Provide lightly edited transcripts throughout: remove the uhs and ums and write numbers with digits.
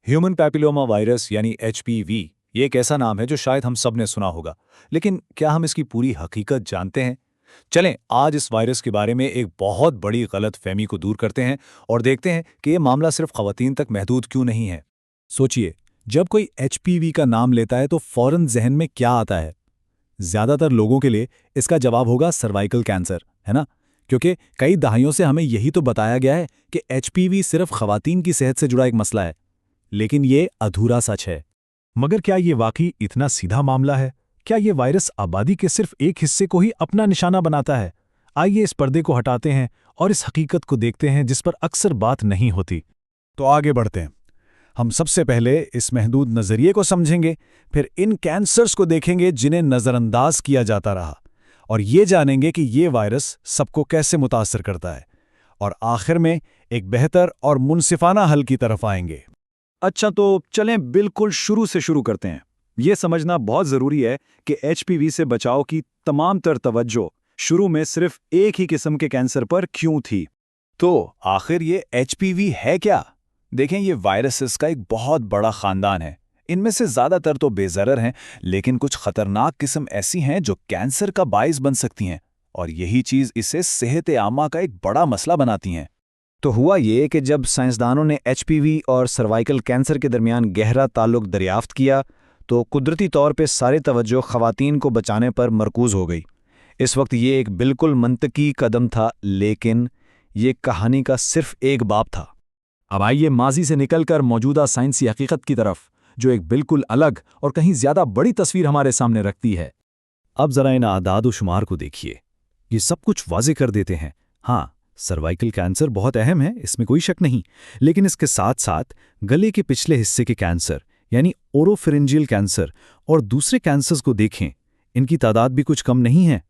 Human papilloma virus यानी HPV ये एक ऐसा नाम है जो शायद हम सब ने सुना होगा, लेकिन क्या हम इसकी पूरी हकीकत जानते हैं? चलें आज इस वायरस के बारे में एक बहुत बड़ी गलत फहमी को दूर करते हैं और देखते हैं कि ये मामला सिर्फ खवातीन तक महदूद क्यों नहीं है। सोचिए, जब कोई एचपीवी का नाम लेता है तो फौरन जहन में क्या आता है? ज्यादातर लोगों के लिए इसका जवाब होगा सर्वाइकल कैंसर, है ना? क्योंकि कई दहाइयों से हमें यही तो बताया गया है कि एचपीवी सिर्फ खवातीन की सेहत से जुड़ा एक मसला है। लेकिन ये अधूरा सच है। मगर क्या ये वाकई इतना सीधा मामला है? क्या ये वायरस आबादी के सिर्फ एक हिस्से को ही अपना निशाना बनाता है? आइए इस पर्दे को हटाते हैं और इस हकीकत को देखते हैं जिस पर अक्सर बात नहीं होती। तो आगे बढ़ते हैं। हम सबसे पहले इस महदूद नज़रिए को समझेंगे, फिर इन कैंसर्स को देखेंगे जिन्हें नज़रअंदाज किया जाता रहा, और ये जानेंगे कि ये वायरस सबको कैसे मुतासर करता है, और आखिर में एक बेहतर और मुनसिफाना हल की तरफ आएंगे। अच्छा, तो चलें बिल्कुल शुरू से शुरू करते हैं। ये समझना बहुत ज़रूरी है कि एचपीवी से बचाव की तमाम तर तवज्जो शुरू में सिर्फ एक ही किस्म के कैंसर पर क्यों थी। तो आखिर ये एचपीवी है क्या? देखें, ये वायरसेस का एक बहुत बड़ा खानदान है। इनमें से ज़्यादातर तो बेज़रर हैं, लेकिन कुछ खतरनाक किस्म ऐसी हैं जो कैंसर का बाइस बन सकती हैं, और यही चीज़ इसे सेहत आमा का एक बड़ा मसला बनाती हैं। तो हुआ ये कि जब साइंसदानों ने एचपीवी और सर्वाइकल कैंसर के दरमियान गहरा ताल्लुक दरियाफ्त किया, तो कुदरती तौर पे सारी तवज्जो खवातीन को बचाने पर मरकूज हो गई। इस वक्त ये एक बिल्कुल मंतकी कदम था, लेकिन ये कहानी का सिर्फ एक बाब था। अब आइए माजी से निकलकर मौजूदा साइंसी हकीकत की तरफ, जो एक बिल्कुल अलग और कहीं ज्यादा बड़ी तस्वीर हमारे सामने रखती है। अब जरा इन आदाद व शुमार को देखिए, ये सब कुछ वाज़े कर देते हैं। हाँ, सर्वाइकल कैंसर बहुत अहम है, इसमें कोई शक नहीं, लेकिन इसके साथ साथ गले के पिछले हिस्से के कैंसर यानी ओरोफिरिंजियल कैंसर और दूसरे कैंसर्स को देखें, इनकी तादाद भी कुछ कम नहीं है।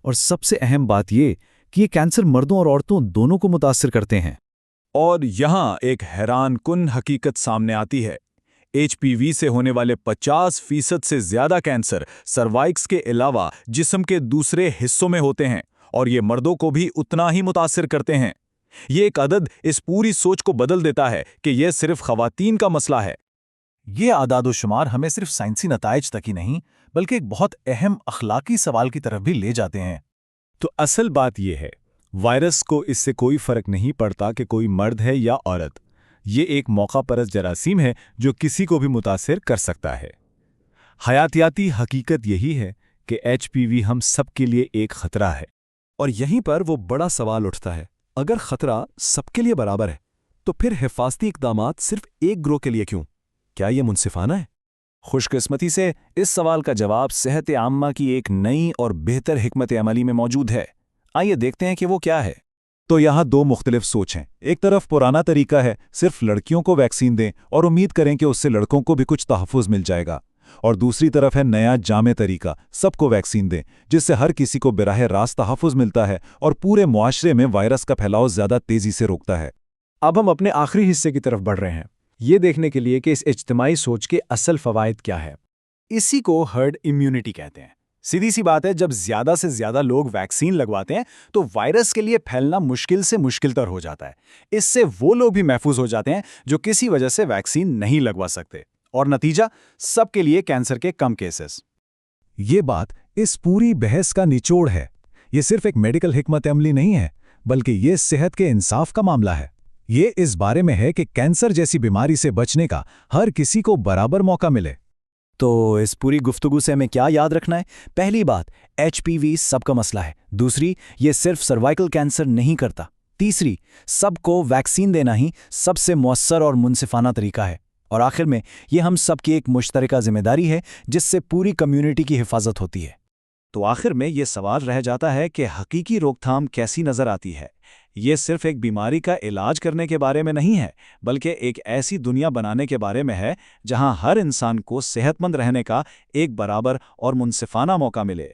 और सबसे अहम बात ये कि ये कैंसर मर्दों और औरतों दोनों को मुतासिर करते हैं। और यहाँ एक हैरान कुन हकीकत सामने आती है। एचपीवी से होने वाले 50% से ज्यादा कैंसर सर्वाइक्स के अलावा जिस्म के दूसरे हिस्सों में होते हैं, और ये मर्दों को भी उतना ही मुतासिर करते हैं। ये एक अदद इस पूरी सोच को बदल देता है कि यह सिर्फ खवातीन का मसला है। ये आदाद व शुमार हमें सिर्फ साइंसी नताइज तक ही नहीं, बल्कि एक बहुत अहम अखलाकी सवाल की तरफ भी ले जाते हैं। तो असल बात यह है, वायरस को इससे कोई फर्क नहीं पड़ता कि कोई मर्द है या औरत। ये एक मौका परस्त जरासीम है जो किसी को भी मुतासिर कर सकता है। हयातियाती हकीकत यही है कि एचपीवी हम सब के लिए एक खतरा है। और यहीं पर वो बड़ा सवाल उठता है, अगर खतरा सबके लिए बराबर है, तो फिर हिफाजती इक़दामात सिर्फ एक ग्रोह के लिए क्यों? क्या ये मुनसिफाना है? खुशकिस्मती से इस सवाल का जवाब सेहत आम्मा की एक नई और बेहतर हिकमत अमली में मौजूद है। आइए देखते हैं कि वो क्या है। तो यहाँ दो मुख्तलिफ सोच हैं। एक तरफ पुराना तरीका है, सिर्फ लड़कियों को वैक्सीन दें और उम्मीद करें कि उससे लड़कों को भी कुछ तहफ़्फ़ुज़ मिल जाएगा। और दूसरी तरफ है नया जामे तरीका, सबको वैक्सीन दें, जिससे हर किसी को बिराह रास्त तहफ़्फ़ुज़ मिलता है और पूरे मुआशरे में वायरस का फैलाव ज़्यादा तेज़ी से रोकता है। अब हम अपने आखिरी हिस्से की तरफ बढ़ रहे हैं, ये देखने के लिए कि इस इज्तिमाई सोच के असल फ़वाइद क्या है। इसी को हर्ड इम्यूनिटी कहते हैं। सीधी सी बात है, जब ज़्यादा से ज़्यादा लोग वैक्सीन लगवाते हैं तो वायरस के लिए फैलना मुश्किल से मुश्किलतर हो जाता है। इससे वो लोग भी महफूज हो जाते हैं जो किसी वजह से वैक्सीन नहीं लगवा सकते, और नतीजा सबके लिए कैंसर के कम केसेस। ये बात इस पूरी बहस का निचोड़ है। ये सिर्फ एक मेडिकल हिकमत अमली नहीं है, बल्कि ये सेहत के इंसाफ का मामला है। ये इस बारे में है कि कैंसर जैसी बीमारी से बचने का हर किसी को बराबर मौका मिले। तो इस पूरी गुफ्तगू से हमें क्या याद रखना है? पहली बात, एचपीवी सबका मसला है। दूसरी, ये सिर्फ सर्वाइकल कैंसर नहीं करता। तीसरी, सबको वैक्सीन देना ही सबसे मुअस्सर और मुनसिफाना तरीका है। और आखिर में, ये हम सब की एक मुश्तरका जिम्मेदारी है जिससे पूरी कम्युनिटी की हिफाजत होती है। तो आखिर में ये सवाल रह जाता है कि हकीकी रोकथाम कैसी नज़र आती है। ये सिर्फ एक बीमारी का इलाज करने के बारे में नहीं है, बल्कि एक ऐसी दुनिया बनाने के बारे में है जहां हर इंसान को सेहतमंद रहने का एक बराबर और मुनसिफाना मौका मिले।